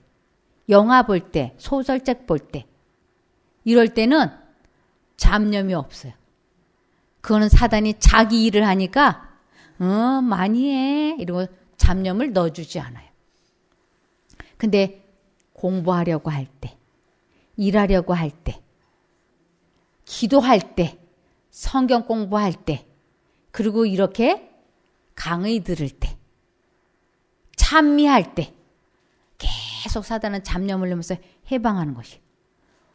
A: 영화 볼 때, 소설책 볼 때 이럴 때는 잡념이 없어요. 그거는 사단이 자기 일을 하니까 많이 해 이러고 잡념을 넣어주지 않아요. 근데 공부하려고 할 때, 일하려고 할 때, 기도할 때, 성경 공부할 때, 그리고 이렇게 강의 들을 때 찬미할 때 계속 사단은 잡념을 내면서 해방하는 것이.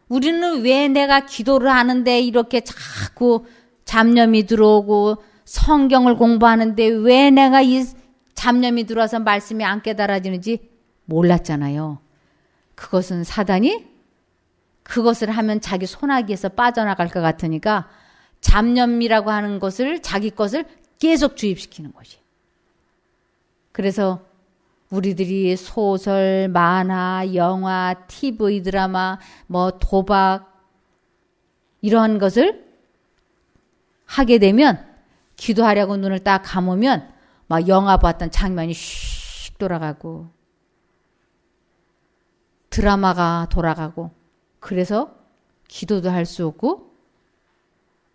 A: 우리는 왜 내가 기도를 하는데 이렇게 자꾸 잡념이 들어오고 성경을 공부하는데 왜 내가 이 잡념이 들어와서 말씀이 안 깨달아지는지 몰랐잖아요. 그것은 사단이 그것을 하면 자기 손아귀에서 빠져나갈 것 같으니까 잡념이라고 하는 것을 자기 것을 계속 주입시키는 것이. 그래서 우리들이 소설, 만화, 영화, TV 드라마, 뭐 도박 이러한 것을 하게 되면 기도하려고 눈을 딱 감으면 막 영화 봤던 장면이 휙 돌아가고 드라마가 돌아가고 그래서 기도도 할 수 없고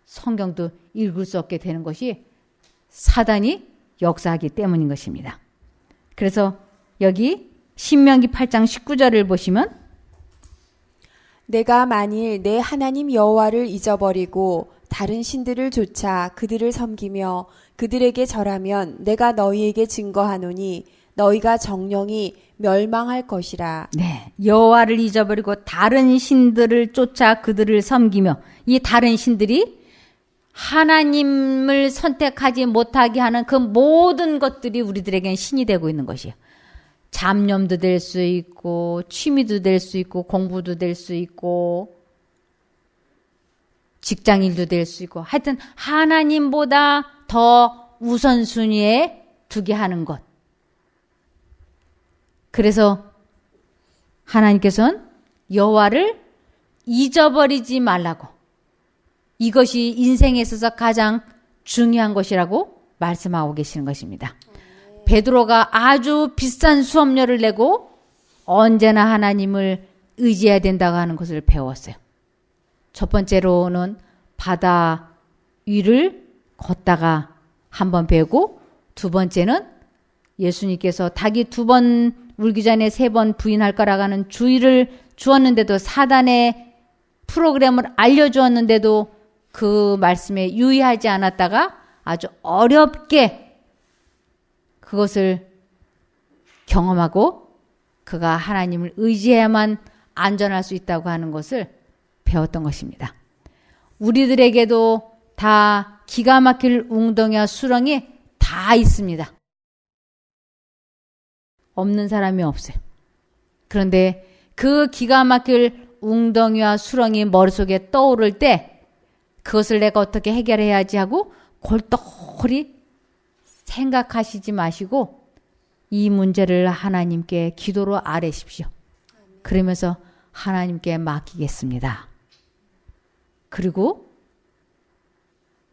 A: 성경도 읽을 수 없게 되는 것이 사단이 역사하기 때문인 것입니다. 그래서 여기 신명기 8장 19절을 보시면
B: 내가 만일 내 하나님 여호와를 잊어버리고 다른 신들을 좇아 그들을 섬기며 그들에게 절하면 내가 너희에게 증거하노니 너희가 정령이 멸망할 것이라.
A: 네, 여호와를 잊어버리고 다른 신들을 쫓아 그들을 섬기며 이 다른 신들이 하나님을 선택하지 못하게 하는 그 모든 것들이 우리들에겐 신이 되고 있는 것이에요. 잡념도 될 수 있고 취미도 될 수 있고 공부도 될 수 있고 직장일도 될 수 있고 하여튼 하나님보다 더 우선순위에 두게 하는 것. 그래서 하나님께서는 여호와를 잊어버리지 말라고 이것이 인생에 있어서 가장 중요한 것이라고 말씀하고 계시는 것입니다. 베드로가 아주 비싼 수업료를 내고 언제나 하나님을 의지해야 된다고 하는 것을 배웠어요. 첫 번째로는 바다 위를 걷다가 한번 배우고 두 번째는 예수님께서 닭이 2번 울기 전에 3번 부인할 거라고 하는 주의를 주었는데도 사단의 프로그램을 알려주었는데도 그 말씀에 유의하지 않았다가 아주 어렵게 그것을 경험하고 그가 하나님을 의지해야만 안전할 수 있다고 하는 것을 배웠던 것입니다. 우리들에게도 다 기가 막힐 웅덩이와 수렁이 다 있습니다. 없는 사람이 없어요. 그런데 그 기가 막힐 웅덩이와 수렁이 머릿속에 떠오를 때 그것을 내가 어떻게 해결해야지 하고 골똘히 생각하시지 마시고 이 문제를 하나님께 기도로 아뢰십시오. 그러면서 하나님께 맡기겠습니다. 그리고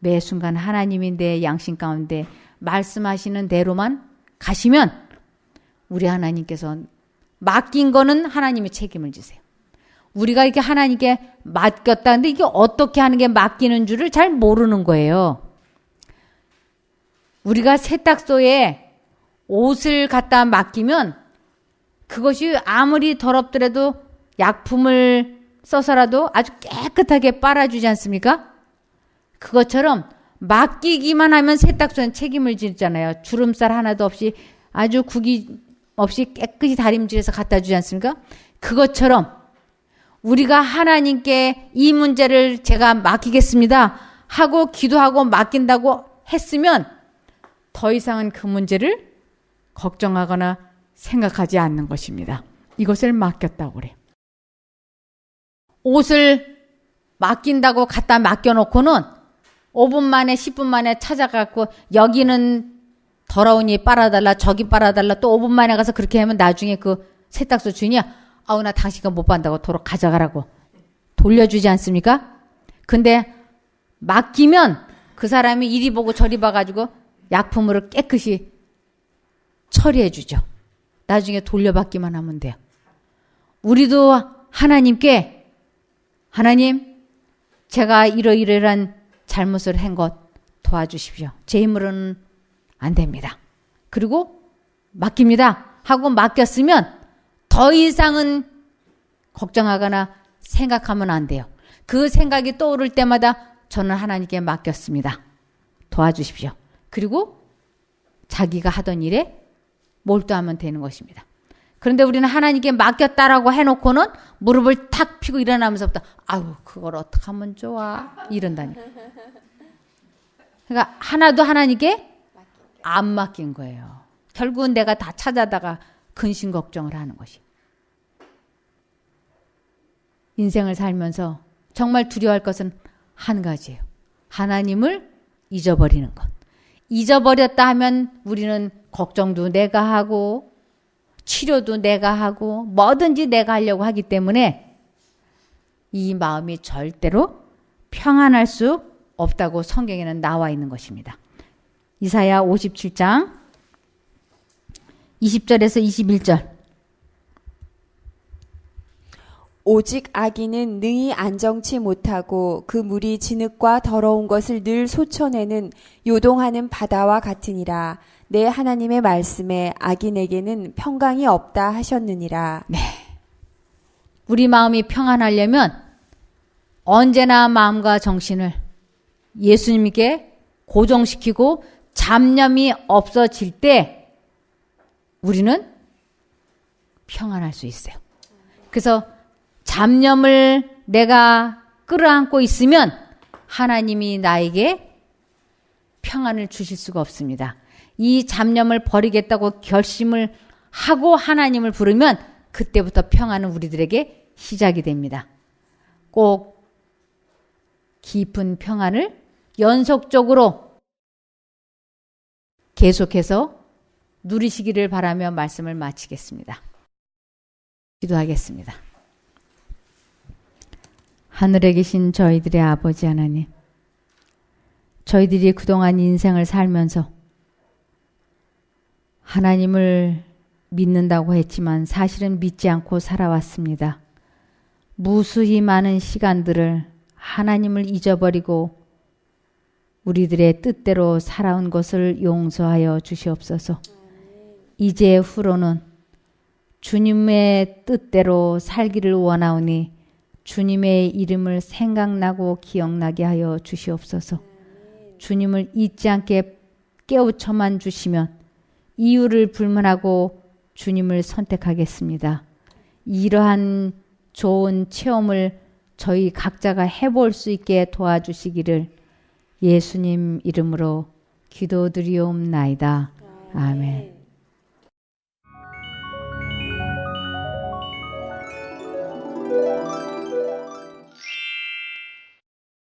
A: 매 순간 하나님이 내 양심 가운데 말씀하시는 대로만 가시면 우리 하나님께서 맡긴 거는 하나님이 책임을 지세요. 우리가 이렇게 하나님께 맡겼다는데 이게 어떻게 하는 게 맡기는 줄을 잘 모르는 거예요. 우리가 세탁소에 옷을 갖다 맡기면 그것이 아무리 더럽더라도 약품을 써서라도 아주 깨끗하게 빨아주지 않습니까? 그것처럼 맡기기만 하면 세탁소는 책임을 지잖아요. 주름살 하나도 없이 아주 구기 없이 깨끗이 다림질해서 갖다 주지 않습니까? 그것처럼 우리가 하나님께 이 문제를 제가 맡기겠습니다 하고 기도하고 맡긴다고 했으면 더 이상은 그 문제를 걱정하거나 생각하지 않는 것입니다. 이것을 맡겼다고 그래요. 옷을 맡긴다고 갖다 맡겨놓고는 5분 만에 10분 만에 찾아가고 여기는 더러우니 빨아달라 저기 빨아달라 또 5분 만에 가서 그렇게 하면 나중에 그 세탁소 주인이 아우 나 당신 거 못 받는다고 도로 가져가라고 돌려주지 않습니까? 근데 맡기면 그 사람이 이리 보고 저리 봐가지고 약품으로 깨끗이 처리해 주죠. 나중에 돌려받기만 하면 돼요. 우리도 하나님께 하나님 제가 이러이러한 잘못을 한 것 도와주십시오. 제 힘으로는 안 됩니다. 그리고 맡깁니다 하고 맡겼으면 더 이상은 걱정하거나 생각하면 안 돼요. 그 생각이 떠오를 때마다 저는 하나님께 맡겼습니다. 도와주십시오. 그리고 자기가 하던 일에 몰두하면 되는 것입니다. 그런데 우리는 하나님께 맡겼다라고 해놓고는 무릎을 탁 펴고 일어나면서부터 아유 그걸 어떻게 하면 좋아 이런다니까. 그러니까 하나도 하나님께 안 맡긴 거예요. 결국은 내가 다 찾아다가 근심 걱정을 하는 것이. 인생을 살면서 정말 두려워할 것은 한 가지예요. 하나님을 잊어버리는 것. 잊어버렸다 하면 우리는 걱정도 내가 하고 치료도 내가 하고 뭐든지 내가 하려고 하기 때문에 이 마음이 절대로 평안할 수 없다고 성경에는 나와 있는 것입니다. 이사야 57장 20절에서 21절.
B: 오직 악인은 능히 안정치 못하고 그 물이 진흙과 더러운 것을 늘 솟쳐내는 요동하는 바다와 같으니라. 내 하나님의 말씀에 악인에게는 평강이 없다 하셨느니라.
A: 네. 우리 마음이 평안하려면 언제나 마음과 정신을 예수님께 고정시키고 잡념이 없어질 때 우리는 평안할 수 있어요. 그래서 잡념을 내가 끌어안고 있으면 하나님이 나에게 평안을 주실 수가 없습니다. 이 잡념을 버리겠다고 결심을 하고 하나님을 부르면 그때부터 평안은 우리들에게 시작이 됩니다. 꼭 깊은 평안을 연속적으로 계속해서 누리시기를 바라며 말씀을 마치겠습니다. 기도하겠습니다. 하늘에 계신 저희들의 아버지 하나님, 저희들이 그동안 인생을 살면서 하나님을 믿는다고 했지만 사실은 믿지 않고 살아왔습니다. 무수히 많은 시간들을 하나님을 잊어버리고 우리들의 뜻대로 살아온 것을 용서하여 주시옵소서. 이제 후로는 주님의 뜻대로 살기를 원하오니 주님의 이름을 생각나고 기억나게 하여 주시옵소서. 주님을 잊지 않게 깨우쳐만 주시면 이유를 불문하고 주님을 선택하겠습니다. 이러한 좋은 체험을 저희 각자가 해볼 수 있게 도와주시기를 예수님 이름으로 기도드리옵나이다. 아멘.